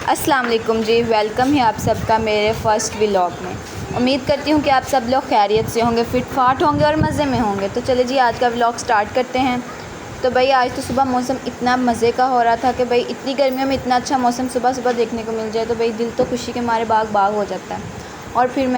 अस्सलाम वालेकुम जी, वेलकम है आप सबका मेरे फ़र्स्ट व्लॉग में। उम्मीद करती हूँ कि आप सब लोग खैरियत से होंगे, फिट फाट होंगे और मज़े में होंगे। तो चले जी आज का व्लॉग स्टार्ट करते हैं। तो भाई आज तो सुबह मौसम इतना मज़े का हो रहा था कि भाई इतनी गर्मियों में इतना अच्छा मौसम सुबह सुबह देखने को मिल जाए तो भाई दिल तो खुशी के मारे बाग बाग हो जाता है। और फिर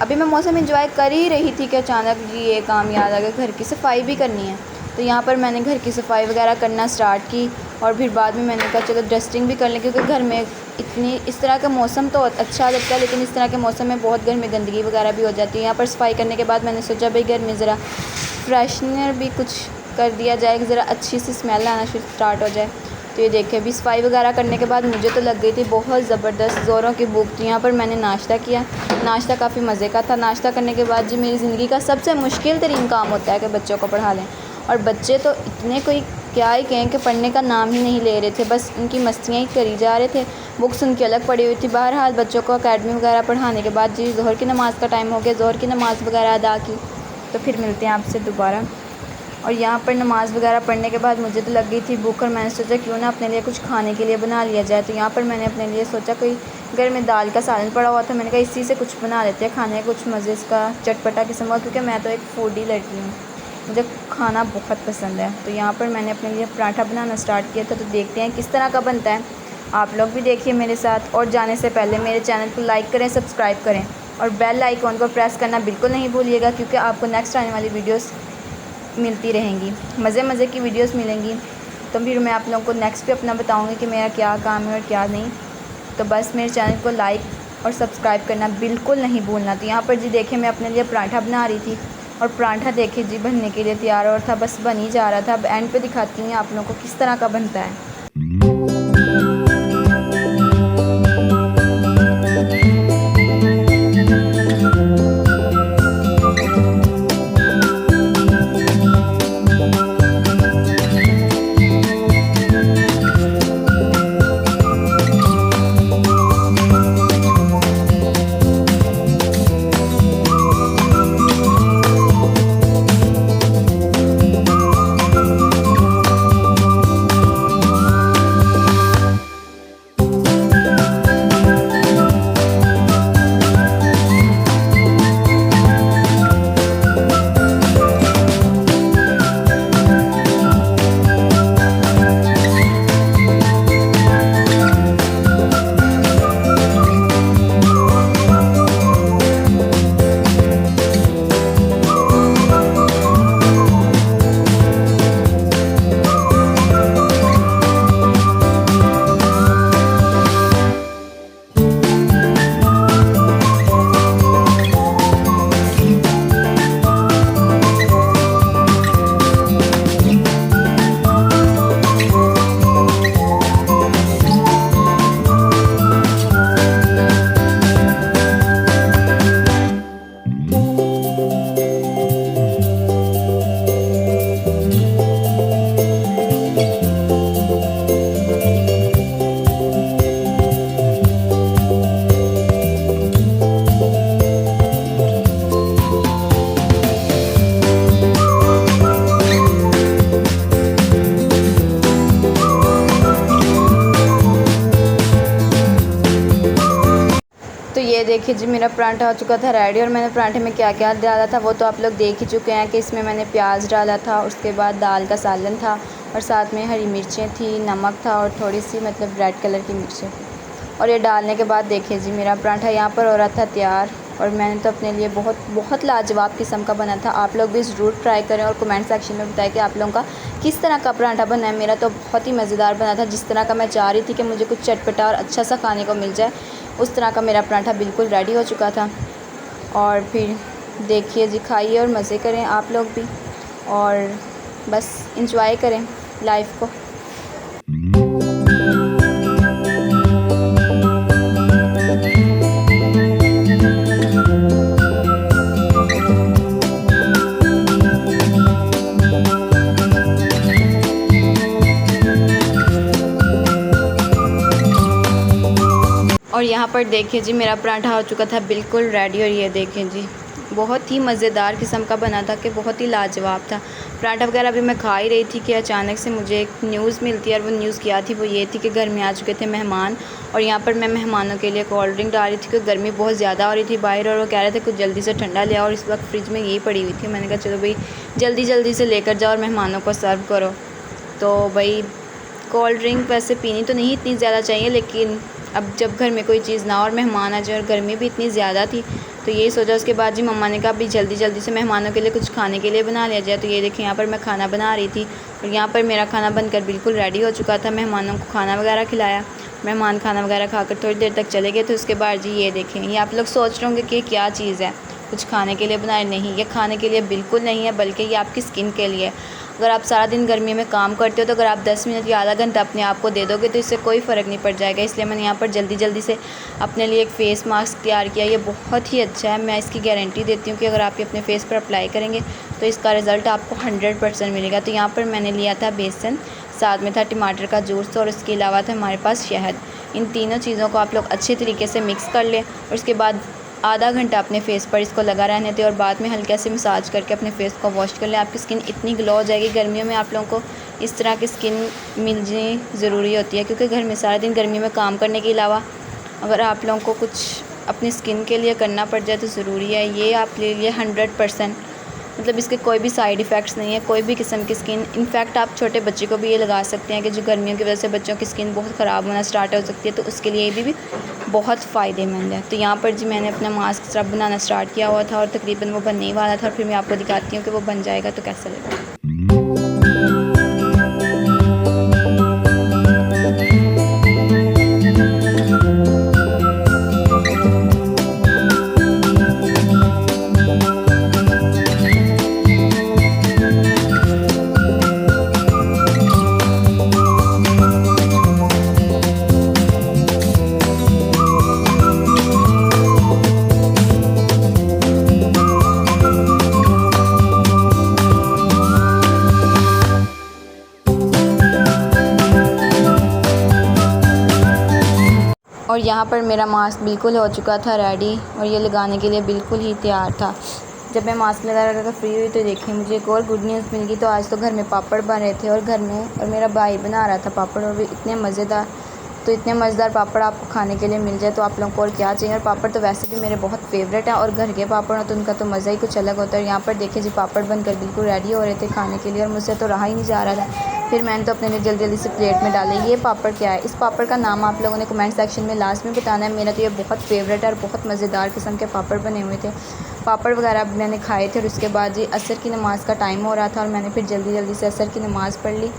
अभी मैं मौसम एंजॉय कर ही रही थी कि अचानक जी ये काम याद आ गया, घर की सफाई भी करनी है। तो यहाँ पर मैंने घर की सफाई वगैरह करना स्टार्ट की और फिर बाद में मैंने कहा चलो डस्टिंग भी कर लें, क्योंकि घर में इस तरह का मौसम तो अच्छा लगता है, लेकिन इस तरह के मौसम में बहुत घर में गंदगी वगैरह भी हो जाती है। यहाँ पर सफाई करने के बाद मैंने सोचा भाई घर में ज़रा फ्रेशनर भी कुछ कर दिया जाए, ज़रा अच्छी सी स्मेल आना स्टार्ट हो जाए। तो ये देखें अभी सफाई वगैरह करने के बाद मुझे तो लग गई थी बहुत ज़बरदस्त ज़ोरों की भूख। तो यहाँ पर मैंने नाश्ता किया, नाश्ता काफ़ी मज़े का था। नाश्ता करने के बाद जी मेरी ज़िंदगी का सबसे मुश्किल तरीन काम होता है कि बच्चों को पढ़ा लें, और बच्चे तो इतने कोई क्या ही कहें कि पढ़ने का नाम ही नहीं ले रहे थे, बस उनकी मस्तियाँ ही करी जा रहे थे। बुक्स उनकी अलग पड़ी हुई थी। बहरहाल बच्चों को अकेडमी वगैरह पढ़ाने के बाद जी ज़ोहर की नमाज़ का टाइम हो गया, ज़ोहर की नमाज़ वगैरह अदा की। तो फिर मिलते हैं आपसे दोबारा। और यहाँ पर नमाज़ वगैरह पढ़ने के बाद मुझे तो लग गई थी भूख, और मैंने सोचा क्यों ना अपने लिए कुछ खाने के लिए बना लिया जाए। तो यहाँ पर मैंने अपने लिए सोचा कोई घर में दाल का सालन पड़ा हुआ था, मैंने कहा इसी से कुछ बना लेते हैं खाने कुछ मज़े का चटपटा किस्म का, क्योंकि मैं तो एक फूडी लड़की हूँ, मुझे खाना बहुत पसंद है। तो यहाँ पर मैंने अपने लिए पराठा बनाना स्टार्ट किया था। तो देखते हैं किस तरह का बनता है, आप लोग भी देखिए मेरे साथ। और जाने से पहले मेरे चैनल को लाइक करें, सब्सक्राइब करें और बेल आइकॉन को प्रेस करना बिल्कुल नहीं भूलिएगा, क्योंकि आपको नेक्स्ट आने वाली वीडियोस मिलती रहेंगी, मज़े की वीडियोस मिलेंगी। तो फिर मैं आप लोगों को नेक्स्ट पे अपना बताऊँगी कि मेरा क्या काम है और क्या नहीं। तो बस मेरे चैनल को लाइक और सब्सक्राइब करना बिल्कुल नहीं भूलना। तो यहाँ पर जी देखिए मैं अपने लिए पराठा बना रही थी, और पराठा देखिए जी बनने के लिए तैयार और था, बस बन ही जा रहा था। अब एंड पे दिखाती हूँ आप लोगों को किस तरह का बनता है। तो ये देखिए जी मेरा पराठा हो चुका था रेडी, और मैंने पराठे में क्या क्या डाला था वो तो आप लोग देख ही चुके हैं कि इसमें मैंने प्याज डाला था, उसके बाद दाल का सालन था, और साथ में हरी मिर्चें थी, नमक था और थोड़ी सी मतलब रेड कलर की मिर्चें थी। और ये डालने के बाद देखिए जी मेरा पराठा यहाँ पर हो रहा था तैयार, और मैंने तो अपने लिए बहुत लाजवाब किस्म का बना था। आप लोग भी ज़रूर ट्राई करें और कमेंट सेक्शन में बताएं कि आप लोगों का किस तरह का पराठा बना है। मेरा तो बहुत ही मज़ेदार बना था, जिस तरह का मैं चाह रही थी कि मुझे कुछ चटपटा और अच्छा सा खाने को मिल जाए, उस तरह का मेरा पराठा बिल्कुल रेडी हो चुका था। और फिर देखिए जी खाइए और मज़े करें आप लोग भी, और बस इंजॉय करें लाइफ को। और यहाँ पर देखिए जी मेरा पराठा हो चुका था बिल्कुल रेडी, और ये देखें जी बहुत ही मज़ेदार किस्म का बना था कि बहुत ही लाजवाब था। पराठा वगैरह भी मैं खा ही रही थी कि अचानक से मुझे एक न्यूज़ मिलती है, और वो न्यूज़ क्या थी, वो ये थी कि घर में आ चुके थे मेहमान, और यहाँ पर मैं मेहमानों के लिए कोल्ड ड्रिंक डाल रही थी क्योंकि गर्मी बहुत ज़्यादा हो रही थी बाहर, और वो कह रहे थे कुछ जल्दी से ठंडा ले आओ, और इस वक्त फ्रिज में यही पड़ी हुई थी। मैंने कहा चलो भाई जल्दी से लेकर जाओ और मेहमानों को सर्व करो। तो भाई कोल्ड ड्रिंक वैसे पीनी तो नहीं इतनी ज़्यादा चाहिए, लेकिन अब जब घर में कोई चीज़ ना और मेहमान आ जाए और गर्मी भी इतनी ज़्यादा थी, तो यही सोचा। उसके बाद जी मम्मा ने कहा भी जल्दी से मेहमानों के लिए कुछ खाने के लिए बना लिया जाए। तो ये देखिए यहाँ पर मैं खाना बना रही थी, और यहाँ पर मेरा खाना बनकर बिल्कुल रेडी हो चुका था। मेहमानों को खाना वगैरह खिलाया, मेहमान खाना वगैरह खाकर थोड़ी देर तक चले गए। तो उसके बाद जी ये देखें, ये आप लोग सोच रहे होंगे कि क्या चीज़ है, कुछ खाने के लिए बनाए, नहीं, ये खाने के लिए बिल्कुल नहीं है, बल्कि ये आपकी स्किन के लिए। अगर आप सारा दिन गर्मी में काम करते हो तो अगर आप 10 मिनट या आधा घंटा अपने आप को दे दोगे तो इससे कोई फ़र्क नहीं पड़ जाएगा। इसलिए मैंने यहाँ पर जल्दी से अपने लिए एक फ़ेस मास्क तैयार किया। ये बहुत ही अच्छा है, मैं इसकी गारंटी देती हूँ कि अगर आप ये अपने फेस पर अप्लाई करेंगे तो इसका रिज़ल्ट आपको 100% मिलेगा। तो यहाँ पर मैंने लिया था बेसन, साथ में था टमाटर का जूस, और उसके अलावा था हमारे पास शहद। इन तीनों चीज़ों को आप लोग अच्छे तरीके से मिक्स कर लें, और उसके बाद आधा घंटा अपने फेस पर इसको लगा रहने दें, और बाद में हल्के से मसाज करके अपने फेस को वॉश कर लें। आपकी स्किन इतनी ग्लो हो जाएगी। गर्मियों में आप लोगों को इस तरह की स्किन मिलनी ज़रूरी होती है, क्योंकि घर में सारा दिन गर्मी में काम करने के अलावा अगर आप लोगों को कुछ अपनी स्किन के लिए करना पड़ जाए तो ज़रूरी है। ये आप ले लिए 100%, मतलब इसके कोई भी साइड इफ़ेक्ट्स नहीं है, कोई भी किस्म की स्किन। इनफैक्ट आप छोटे बच्चे को भी ये लगा सकते हैं कि जो गर्मियों की वजह से बच्चों की स्किन बहुत ख़राब होना स्टार्ट हो सकती है, तो उसके लिए भी बहुत फ़ायदेमंद है। तो यहाँ पर जी मैंने अपना मास्क स्क्रब बनाना स्टार्ट किया हुआ था, और तकरीबन वो बनने ही वाला था, और फिर मैं आपको दिखाती हूँ कि वो बन जाएगा तो कैसा लगेगा। और यहाँ पर मेरा मास्क बिल्कुल हो चुका था रेडी, और ये लगाने के लिए बिल्कुल ही तैयार था। जब मैं मास्क लगा कर फ्री हुई तो देखिए मुझे एक और गुड न्यूज़ मिल गई। तो आज तो घर में पापड़ बन रहे थे, और घर में और मेरा भाई बना रहा था पापड़, और भी इतने मज़ेदार। तो इतने मज़ेदार पापड़ आपको खाने के लिए मिल जाए तो आप लोगों को और क्या चाहिए। और पापड़ तो वैसे भी मेरे बहुत फेवरेट है, और घर के पापड़ हो तो उनका तो मज़ा ही कुछ अलग होता है। यहाँ पर देखिए जी पापड़ बनकर बिल्कुल रेडी हो रहे थे खाने के लिए, और मुझसे तो रहा ही नहीं जा रहा था। फिर मैंने तो अपने लिए जल्दी से प्लेट में डाले। ये पापड़ क्या है, इस पापड़ का नाम आप लोगों ने कमेंट सेक्शन में लास्ट में बताना है। मेरा तो ये बहुत फेवरेट है, और बहुत मज़ेदार किस्म के पापड़ बने हुए थे। पापड़ वगैरह मैंने खाए थे, और उसके बाद जी असर की नमाज़ का टाइम हो रहा था, और मैंने फिर जल्दी से असर की नमाज़ पढ़ ली।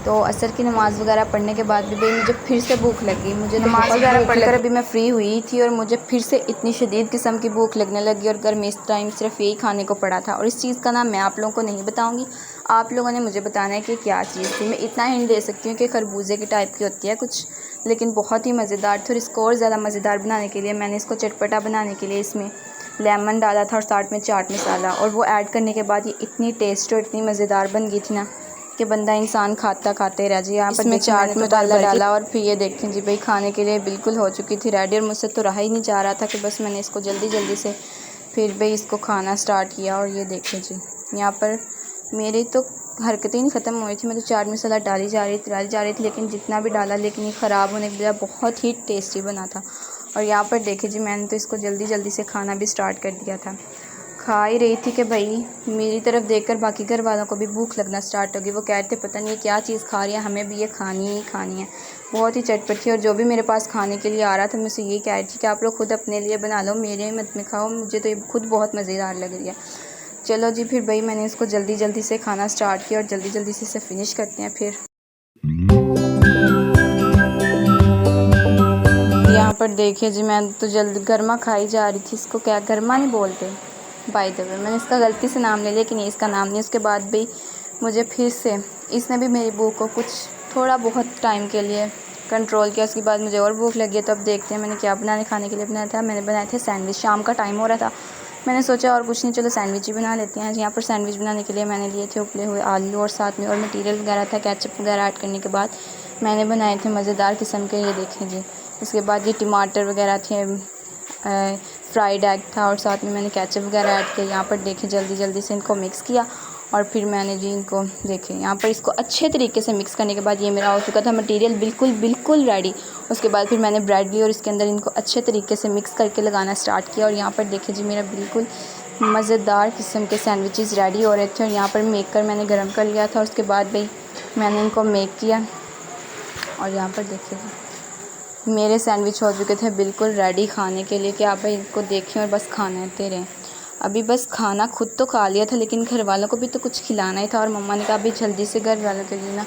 तो असर की नमाज़ वगैरह पढ़ने के बाद भी भाई मुझे फिर से भूख लगी। मुझे नमाज़ वगैरह पढ़कर अभी मैं फ़्री हुई थी, और मुझे फिर से इतनी शदीद किस्म की भूख लगने लगी, और घर में इस टाइम सिर्फ यही खाने को पड़ा था। और इस चीज़ का नाम मैं आप लोगों को नहीं बताऊंगी, आप लोगों ने मुझे बताना है कि क्या चीज़ थी। मैं इतना हिंट दे सकती हूँ कि खरबूजे की टाइप की होती है कुछ, लेकिन बहुत ही मज़ेदार थी। और इसको और ज़्यादा मज़ेदार बनाने के लिए मैंने इसको चटपटा बनाने के लिए इसमें लेमन डाला था, और साथ में चाट मसाला, और वो ऐड करने के बाद ये इतनी टेस्ट और इतनी मज़ेदार बन गई थी ना कि बंदा इंसान खाते रह जाए। यहाँ पर मैं चाट मसाला डाला, और फिर ये देखें जी भाई खाने के लिए बिल्कुल हो चुकी थी रेडी, और मुझसे तो रहा ही नहीं जा रहा था कि बस मैंने इसको जल्दी से फिर भाई इसको खाना स्टार्ट किया। और ये देखें जी यहाँ पर मेरी तो हरकतें नहीं ख़त्म हुई थी। मैं तो चाट मसाला डाली जा रही थी, लेकिन जितना भी डाला लेकिन ये ख़राब होने के बजाय बहुत ही टेस्टी बना था। और यहाँ पर देखिए जी मैंने तो इसको जल्दी से खाना भी स्टार्ट कर दिया था। खा ही रही थी कि भाई मेरी तरफ देखकर बाकी घर वालों को भी भूख लगना स्टार्ट होगी। वो कहते पता नहीं क्या चीज़ खा रही है, हमें भी ये खानी ही खानी है। बहुत ही चटपटी, और जो भी मेरे पास खाने के लिए आ रहा था मैं उसे ये कह रही थी कि आप लोग खुद अपने लिए बना लो, मेरे मत में खाओ, मुझे तो ये खुद बहुत मज़ेदार लग रही है। चलो जी फिर भाई मैंने इसको जल्दी से खाना स्टार्ट किया, और जल्दी से इसे फिनिश करते हैं। फिर यहाँ पर देखिए जी मैं तो जल्दी गर्मा खाई जा रही थी। इसको क्या गर्मा नहीं बोलते बाय द वे, मैंने इसका गलती से नाम ले लिया कि नहीं इसका नाम नहीं। उसके बाद भी मुझे फिर से इसने भी मेरी भूख को कुछ थोड़ा बहुत टाइम के लिए कंट्रोल किया। उसके बाद मुझे और भूख लगी है, तो अब देखते हैं मैंने क्या खाने के लिए बनाया था। मैंने बनाए थे सैंडविच। शाम का टाइम हो रहा था, मैंने सोचा और कुछ नहीं, चलो सैंडविच ही बना लेते हैं। यहाँ पर सैंडविच बनाने के लिए मैंने लिए थे उबले हुए आलू, और साथ में और मटीरियल वगैरह था, केचप वगैरह ऐड करने के बाद मैंने बनाए थे मज़ेदार किस्म के। ये देखें जी, इसके बाद ये टमाटर वगैरह थे, फ्राइड एग था और साथ में मैंने केचप वगैरह ऐड किया। यहाँ पर देखें जल्दी जल्दी से इनको मिक्स किया और फिर मैंने जी इनको देखें यहाँ पर इसको अच्छे तरीके से मिक्स करने के बाद ये मेरा हो चुका था मटेरियल बिल्कुल रेडी। उसके बाद फिर मैंने ब्रेड ली और इसके अंदर इनको अच्छे तरीके से मिक्स करके लगाना स्टार्ट किया और यहाँ पर देखें जी मेरा बिल्कुल मज़ेदार किस्म के सैंडविचेस रेडी हो रहे थे। और यहाँ पर मेकर मैंने गर्म कर लिया था। उसके बाद भाई मैंने इनको मेक किया और यहाँ पर देखिए मेरे सैंडविच हो चुके थे बिल्कुल रेडी खाने के लिए कि आप भाई इनको देखें और बस खाते रहें। अभी बस खाना खुद तो खा लिया था लेकिन घर वालों को भी तो कुछ खिलाना ही था और मम्मा ने कहा अभी जल्दी से घर वालों के लिए ना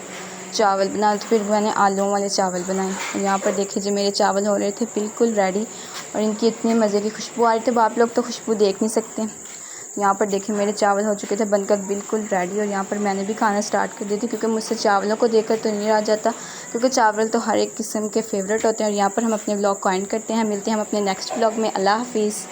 चावल बना, तो फिर मैंने आलूओं वाले चावल बनाए। और यहाँ पर देखिए जो मेरे चावल हो रहे थे बिल्कुल रेडी और इनकी इतनी मज़े की खुशबू आ रही थी, आप लोग तो खुशबू देख नहीं सकते। यहाँ पर देखिए मेरे चावल हो चुके थे बनकर बिल्कुल रेडी और यहाँ पर मैंने भी खाना स्टार्ट कर दी थी क्योंकि मुझसे चावलों को देखकर तो नहीं रह जाता, क्योंकि चावल तो हर एक किस्म के फेवरेट होते हैं। और यहाँ पर हम अपने व्लॉग को एंड करते हैं। मिलते हैं हम अपने नेक्स्ट व्लॉग में। अल्लाह हाफिज़।